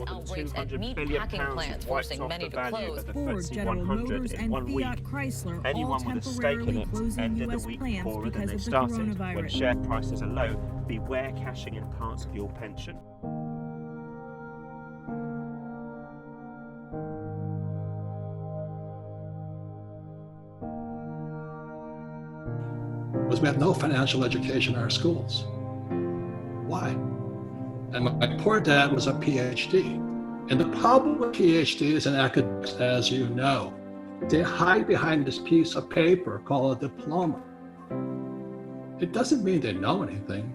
than £200 billion wiped off the value of the FTSE 100 in 1 week. Anyone with a stake in it ended the week poorer than they started. When share prices are low, beware cashing in parts of your pension. Was we have no financial education in our schools. Why? And my poor dad was a PhD. And the problem with PhDs and academics, as you know, they hide behind this piece of paper called a diploma. It doesn't mean they know anything.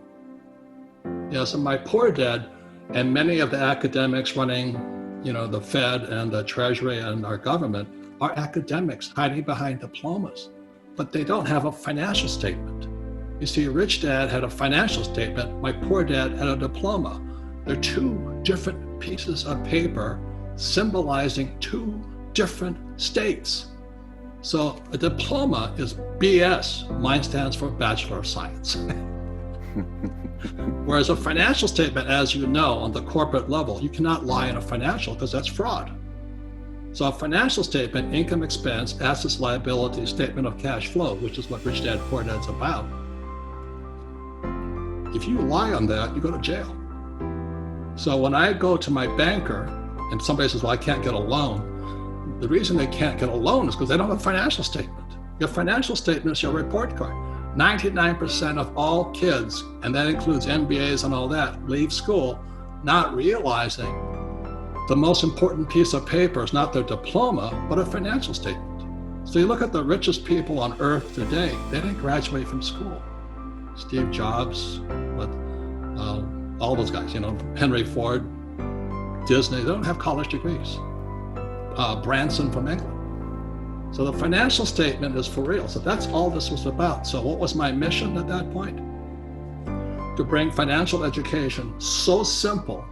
So my poor dad and many of the academics running, the Fed and the Treasury and our government are academics hiding behind diplomas, but they don't have a financial statement. You see, Rich Dad had a financial statement. My poor dad had a diploma. They're two different pieces of paper symbolizing two different states. So a diploma is BS. Mine stands for Bachelor of Science. Whereas a financial statement, as you know, on the corporate level, you cannot lie in a financial because that's fraud. So a financial statement, income, expense, assets, liabilities, statement of cash flow, which is what Rich Dad, Poor Dad's about. If you lie on that, you go to jail. So when I go to my banker and somebody says, well, I can't get a loan, the reason they can't get a loan is because they don't have a financial statement. Your financial statement is your report card. 99% of all kids, and that includes MBAs and all that, leave school not realizing the most important piece of paper is not their diploma, but a financial statement. So you look at the richest people on earth today, they didn't graduate from school. Steve Jobs, all those guys, Henry Ford, Disney, they don't have college degrees. Branson from England. So the financial statement is for real. So that's all this was about. So what was my mission at that point? To bring financial education so simple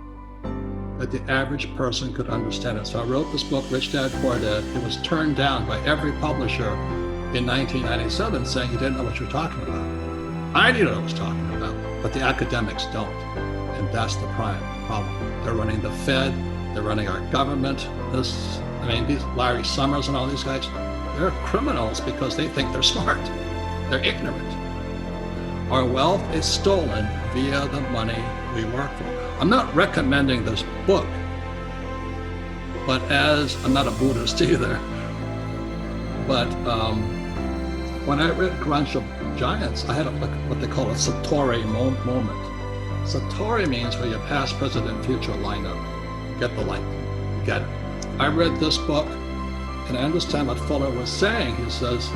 that the average person could understand it. So I wrote this book, Rich Dad, Poor Dad. It was turned down by every publisher in 1997 saying you didn't know what you're talking about. I knew what I was talking about, but the academics don't. And that's the prime problem. They're running the Fed, they're running our government. These Larry Summers and all these guys, they're criminals because they think they're smart. They're ignorant. Our wealth is stolen via the money we work for. I'm not recommending this book, but I'm not a Buddhist either, but when I read Grunge of Giants, I had what they call a Satori moment. Satori means where your past, present, and future line up. Get the light, get it. I read this book, and I understand what Fuller was saying. He says,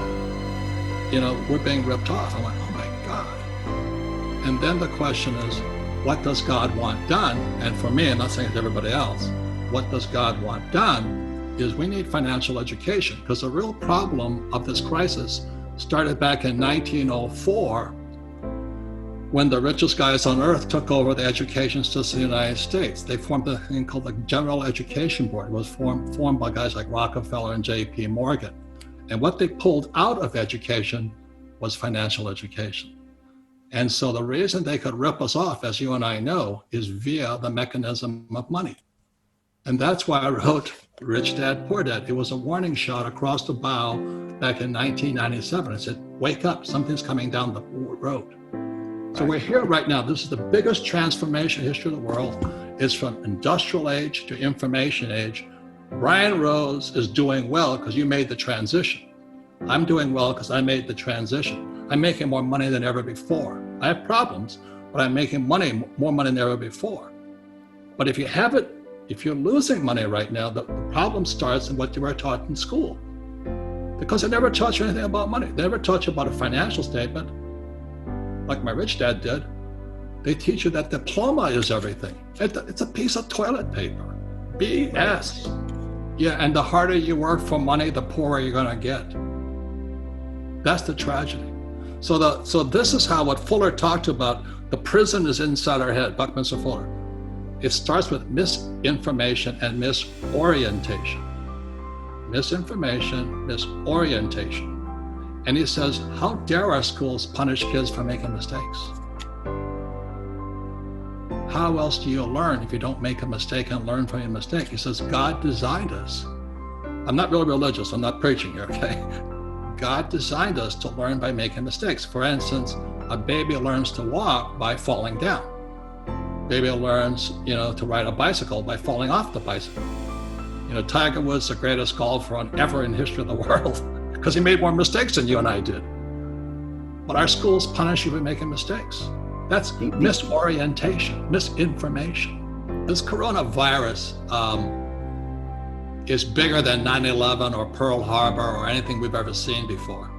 we're being ripped off. I'm like, oh my God. And then the question is, what does God want done? And for me, I'm not saying to everybody else, what does God want done is we need financial education, because the real problem of this crisis started back in 1904 when the richest guys on earth took over the education system in the United States. They formed a thing called the General Education Board. It was formed by guys like Rockefeller and J.P. Morgan. And what they pulled out of education was financial education. And so the reason they could rip us off, as you and I know, is via the mechanism of money. And that's why I wrote Rich Dad, Poor Dad. It was a warning shot across the bow back in 1997. I said, wake up, something's coming down the road. So we're here right now. This is the biggest transformation in the history of the world. It's from industrial age to information age. Brian Rose is doing well because you made the transition. I'm doing well because I made the transition. I'm making more money than ever before. I have problems, but I'm making more money than ever before. But if you're losing money right now, the problem starts in what you were taught in school. Because they never taught you anything about money. They never taught you about a financial statement, like my rich dad did. They teach you that diploma is everything. It's a piece of toilet paper. BS. Yeah, and the harder you work for money, the poorer you're gonna get. That's the tragedy. So this is how what Fuller talked about, the prison is inside our head, Buckminster Fuller. It starts with misinformation and misorientation. Misinformation, misorientation. And he says, how dare our schools punish kids for making mistakes? how else do you learn if you don't make a mistake and learn from your mistake? He says, God designed us. I'm not really religious, I'm not preaching here, okay? God designed us to learn by making mistakes. For instance, a baby learns to walk by falling down. Baby learns, to ride a bicycle by falling off the bicycle. Tiger Woods, the greatest golfer ever in the history of the world, because he made more mistakes than you and I did. But our schools punish you for making mistakes. That's misorientation, misinformation. This coronavirus is bigger than 9/11 or Pearl Harbor or anything we've ever seen before.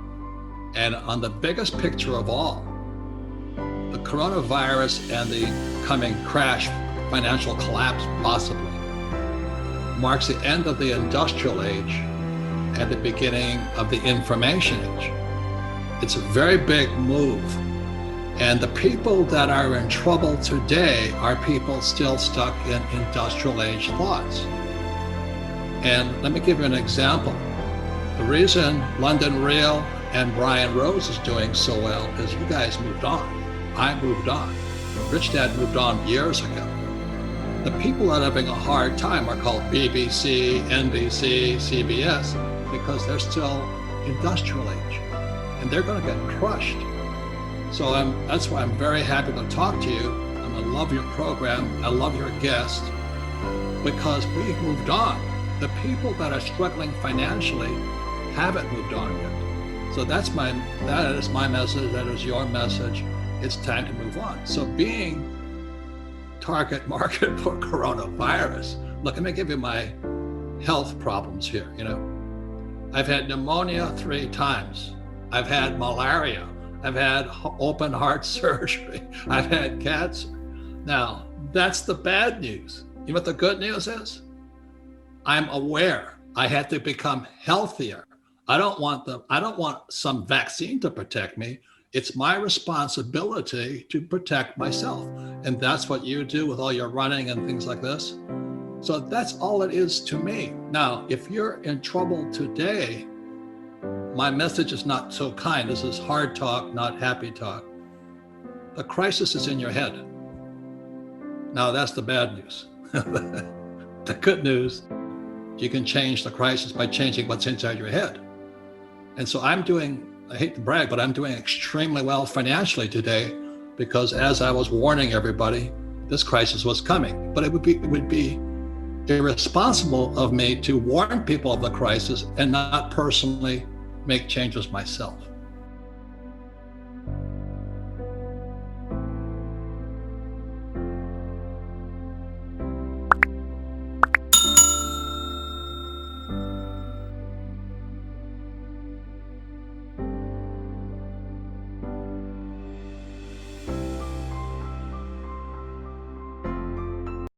And on the biggest picture of all, the coronavirus and the coming crash, financial collapse possibly, marks the end of the industrial age and the beginning of the information age. It's a very big move. And the people that are in trouble today are people still stuck in industrial age thoughts. And let me give you an example. The reason London Real and Brian Rose is doing so well is you guys moved on. I moved on. Rich Dad moved on years ago. The people that are having a hard time are called BBC, NBC, CBS, because they're still industrial age, and they're going to get crushed. So that's why I'm very happy to talk to you. I love your program. I love your guest, because we've moved on. The people that are struggling financially haven't moved on yet. So that is my message. That is your message. It's time to move on. So being target market for coronavirus. Look, let me give you my health problems here. I've had pneumonia 3 times. I've had malaria. I've had open heart surgery. I've had cancer. Now, that's the bad news. You know what the good news is? I'm aware. I had to become healthier. I don't want some vaccine to protect me. It's my responsibility to protect myself. And that's what you do with all your running and things like this. So that's all it is to me. Now, if you're in trouble today, my message is not so kind. This is hard talk, not happy talk. The crisis is in your head. Now, that's the bad news. The good news, you can change the crisis by changing what's inside your head. And so I hate to brag, but I'm doing extremely well financially today, because as I was warning everybody, this crisis was coming. But it would be irresponsible of me to warn people of the crisis and not personally make changes myself.